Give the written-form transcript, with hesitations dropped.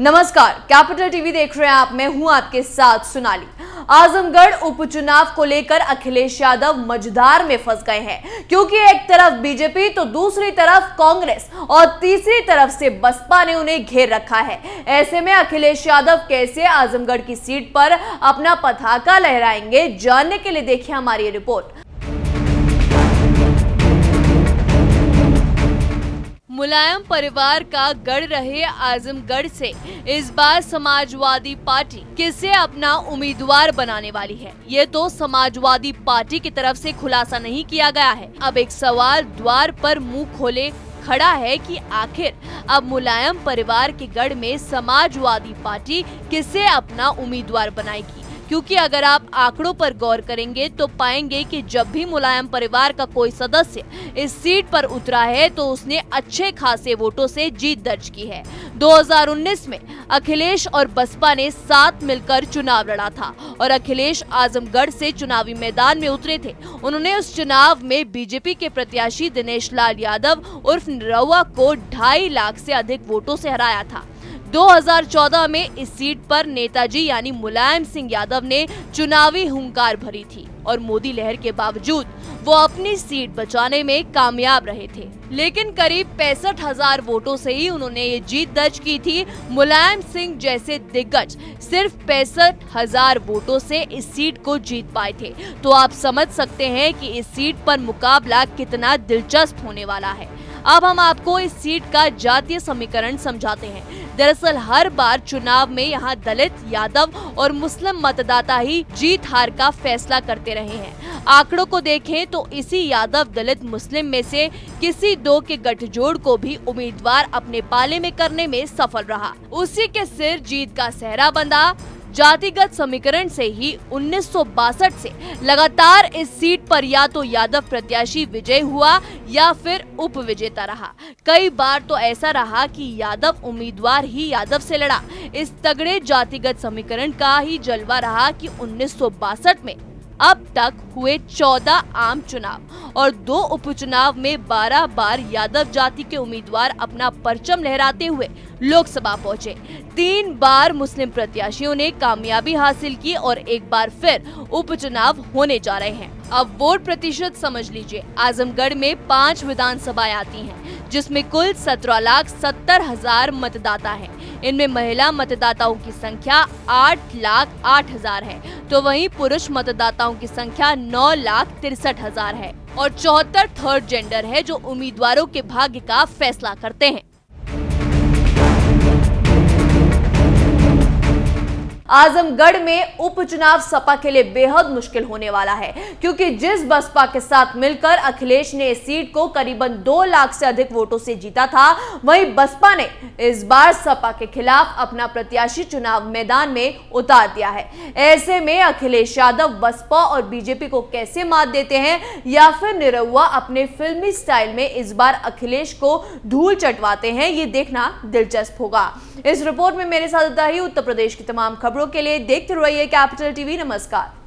नमस्कार, capital TV देख रहे हैं आप। मैं हूं आपके साथ सोनाली। आजमगढ़ उपचुनाव को लेकर अखिलेश यादव मझधार में फंस गए हैं, क्योंकि एक तरफ बीजेपी तो दूसरी तरफ कांग्रेस और तीसरी तरफ से बसपा ने उन्हें घेर रखा है। ऐसे में अखिलेश यादव कैसे आजमगढ़ की सीट पर अपना पताका लहराएंगे, जानने के लिए देखिए हमारी ये रिपोर्ट। मुलायम परिवार का गढ़ रहे आजमगढ़ से इस बार समाजवादी पार्टी किसे अपना उम्मीदवार बनाने वाली है, ये तो समाजवादी पार्टी की तरफ से खुलासा नहीं किया गया है। अब एक सवाल द्वार पर मुंह खोले खड़ा है कि आखिर अब मुलायम परिवार के गढ़ में समाजवादी पार्टी किसे अपना उम्मीदवार बनाएगी, क्योंकि अगर आप आंकड़ों पर गौर करेंगे तो पाएंगे कि जब भी मुलायम परिवार का कोई सदस्य इस सीट पर उतरा है तो उसने अच्छे खासे वोटों से जीत दर्ज की है। 2019 में अखिलेश और बसपा ने साथ मिलकर चुनाव लड़ा था और अखिलेश आजमगढ़ से चुनावी मैदान में उतरे थे। उन्होंने उस चुनाव में बीजेपी के प्रत्याशी दिनेश लाल यादव उर्फ निरहुआ को 2.5 लाख से अधिक वोटों से हराया था। 2014 में इस सीट पर नेताजी यानी मुलायम सिंह यादव ने चुनावी हुंकार भरी थी और मोदी लहर के बावजूद वो अपनी सीट बचाने में कामयाब रहे थे, लेकिन करीब 65,000 वोटों से ही उन्होंने ये जीत दर्ज की थी। मुलायम सिंह जैसे दिग्गज सिर्फ 65,000 वोटों से इस सीट को जीत पाए थे। तो आप समझ सकते हैं कि इस सीट पर मुकाबला कितना दिलचस्प होने वाला है। अब हम आपको इस सीट का जातीय समीकरण समझाते हैं। दरअसल हर बार चुनाव में यहाँ दलित, यादव और मुस्लिम मतदाता ही जीत हार का फैसला करते रहे हैं। आंकड़ों को देखें तो इसी यादव, दलित, मुस्लिम में से किसी दो के गठजोड़ को भी उम्मीदवार अपने पाले में करने में सफल रहा। उसी के सिर जीत का सेहरा बंधा। जातिगत समीकरण से ही 1962 से लगातार इस सीट पर या तो यादव प्रत्याशी विजय हुआ या फिर उप विजेता रहा। कई बार तो ऐसा रहा कि यादव उम्मीदवार ही यादव से लड़ा। इस तगड़े जातिगत समीकरण का ही जलवा रहा कि 1962 में अब तक हुए 14 आम चुनाव और 2 उपचुनाव में 12 बार यादव जाति के उम्मीदवार अपना परचम लहराते हुए लोकसभा पहुंचे। 3 बार मुस्लिम प्रत्याशियों ने कामयाबी हासिल की और एक बार फिर उपचुनाव होने जा रहे हैं। अब वोट प्रतिशत समझ लीजिए। आजमगढ़ में 5 विधानसभाएं आती हैं, जिसमें कुल 17,70,000 मतदाता हैं। इनमें महिला मतदाताओं की संख्या 8,08,000 है, तो वहीं पुरुष मतदाताओं की संख्या 9,63,000 है और 74 थर्ड जेंडर है, जो उम्मीदवारों के भाग्य का फैसला करते हैं। आजमगढ़ में उपचुनाव सपा के लिए बेहद मुश्किल होने वाला है, क्योंकि जिस बसपा के साथ मिलकर अखिलेश ने इस सीट को करीबन 2 लाख से अधिक वोटों से जीता था, वहीं बसपा ने इस बार सपा के खिलाफ अपना प्रत्याशी चुनाव मैदान में उतार दिया है। ऐसे में अखिलेश यादव बसपा और बीजेपी को कैसे मात देते हैं, या फिर निरहुआ अपने फिल्मी स्टाइल में इस बार अखिलेश को धूल चटवाते हैं, ये देखना दिलचस्प होगा। इस रिपोर्ट में मेरे साथ ही उत्तर प्रदेश की तमाम खबरों के लिए देखते रहिए कैपिटल टीवी। नमस्कार।